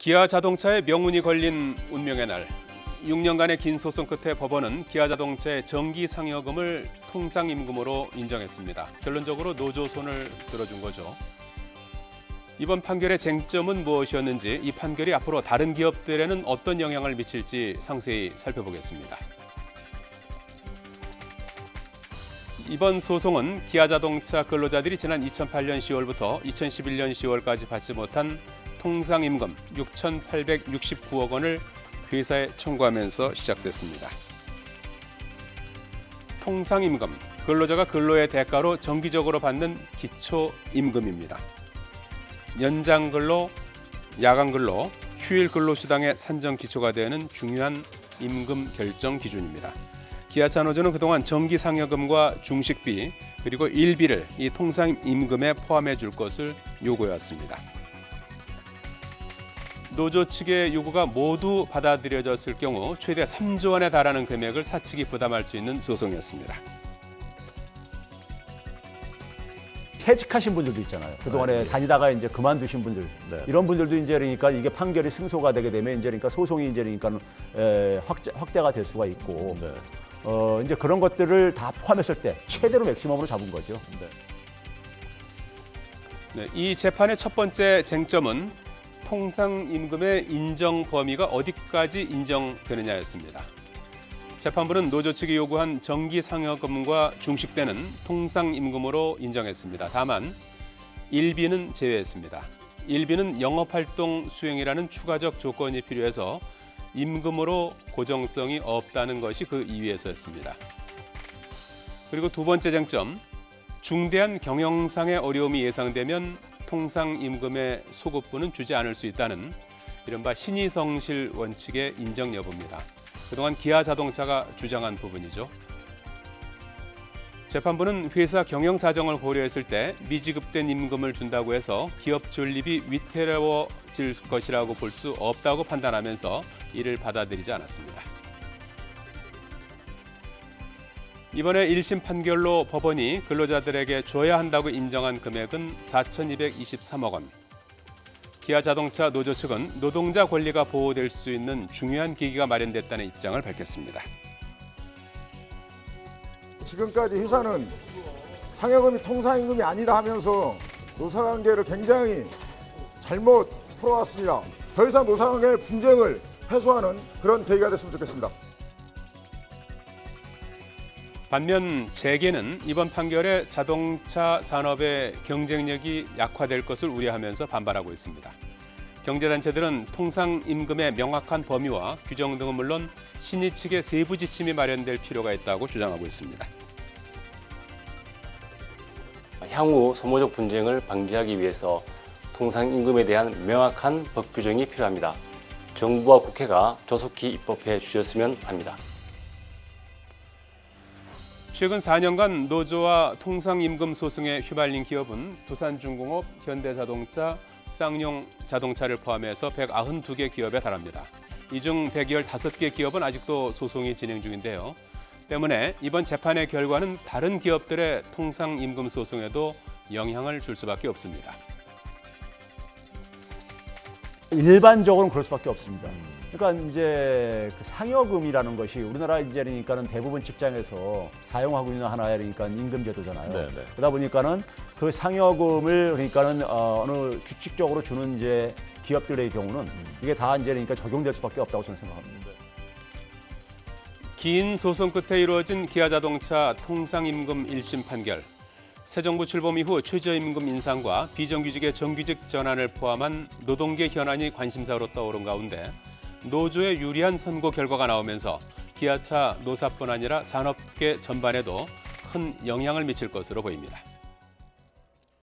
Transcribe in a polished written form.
기아 자동차의 명운이 걸린 운명의 날. 6년간의 긴 소송 끝에 법원은 기아 자동차의 정기 상여금을 통상임금으로 인정했습니다. 결론적으로 노조 손을 들어준 거죠. 이번 판결의 쟁점은 무엇이었는지, 이 판결이 앞으로 다른 기업들에는 어떤 영향을 미칠지 상세히 살펴보겠습니다. 이번 소송은 기아 자동차 근로자들이 지난 2008년 10월부터 2011년 10월까지 받지 못한 통상임금 6,869억 원을 회사에 청구하면서 시작됐습니다. 통상임금, 근로자가 근로의 대가로 정기적으로 받는 기초임금입니다. 연장근로, 야간근로, 휴일 근로수당의 산정 기초가 되는 중요한 임금 결정 기준입니다. 기아차 노조는 그동안 정기 상여금과 중식비 그리고 일비를 이 통상임금에 포함해 줄 것을 요구해왔습니다. 노조 측의 요구가 모두 받아들여졌을 경우 최대 3조 원에 달하는 금액을 사측이 부담할 수 있는 소송이었습니다. 퇴직하신 분들도 있잖아요. 그동안에 다니다가 이제 그만두신 분들, 이런 분들도 이제 그러니까 이게 판결이 승소가 되게 되면 이제 그러니까 소송이 이제 그러니까 확대가 될 수가 있고, 이제 그런 것들을 다 포함했을 때 최대로 맥시멈으로 잡은 거죠. 이 재판의 첫 번째 쟁점은 통상임금의 인정 범위가 어디까지 인정되느냐였습니다. 재판부는 노조 측이 요구한 정기 상여금과 중식대는 통상임금으로 인정했습니다. 다만 일비는 제외했습니다. 일비는 영업활동 수행이라는 추가적 조건이 필요해서 임금으로 고정성이 없다는 것이 그 이유에서였습니다. 그리고 두 번째 쟁점, 중대한 경영상의 어려움이 예상되면 통상임금의 소급분은 주지 않을 수 있다는 이른바 신의성실 원칙의 인정 여부입니다. 그동안 기아 자동차가 주장한 부분이죠. 재판부는 회사 경영 사정을 고려했을 때 미지급된 임금을 준다고 해서 기업 존립이 위태로워질 것이라고 볼 수 없다고 판단하면서 이를 받아들이지 않았습니다. 이번에 1심 판결로 법원이 근로자들에게 줘야 한다고 인정한 금액은 4,223억 원. 기아 자동차 노조 측은 노동자 권리가 보호될 수 있는 중요한 계기가 마련됐다는 입장을 밝혔습니다. 지금까지 회사는 상여금이 통상임금이 아니다 하면서 노사관계를 굉장히 잘못 풀어왔습니다. 더 이상 노사관계의 분쟁을 해소하는 그런 계기가 됐으면 좋겠습니다. 반면 재계는 이번 판결에 자동차 산업의 경쟁력이 약화될 것을 우려하면서 반발하고 있습니다. 경제단체들은 통상임금의 명확한 범위와 규정 등은 물론 신의 측의 세부 지침이 마련될 필요가 있다고 주장하고 있습니다. 향후 소모적 분쟁을 방지하기 위해서 통상임금에 대한 명확한 법 규정이 필요합니다. 정부와 국회가 조속히 입법해 주셨으면 합니다. 최근 4년간 노조와 통상임금 소송에 휘말린 기업은 두산중공업, 현대자동차, 쌍용 자동차를 포함해서 192개 기업에 달합니다. 이 중 115개 기업은 아직도 소송이 진행 중인데요. 때문에 이번 재판의 결과는 다른 기업들의 통상임금 소송에도 영향을 줄 수밖에 없습니다. 일반적으로는 그럴 수밖에 없습니다. 그러니까 이제 그 상여금이라는 것이 우리나라 이제 그러니까는 대부분 직장에서 사용하고 있는 하나의 그러니까 임금 제도잖아요. 그러다 보니까는 그 상여금을 그러니까는 어느 규칙적으로 주는 이제 기업들의 경우는 이게 다 이제 그러니까 적용될 수밖에 없다고 저는 생각합니다. 긴 소송 끝에 이루어진 기아 자동차 통상임금 1심 판결. 새 정부 출범 이후 최저임금 인상과 비정규직의 정규직 전환을 포함한 노동계 현안이 관심사로 떠오른 가운데 노조의 유리한 선고 결과가 나오면서 기아차 노사뿐 아니라 산업계 전반에도 큰 영향을 미칠 것으로 보입니다.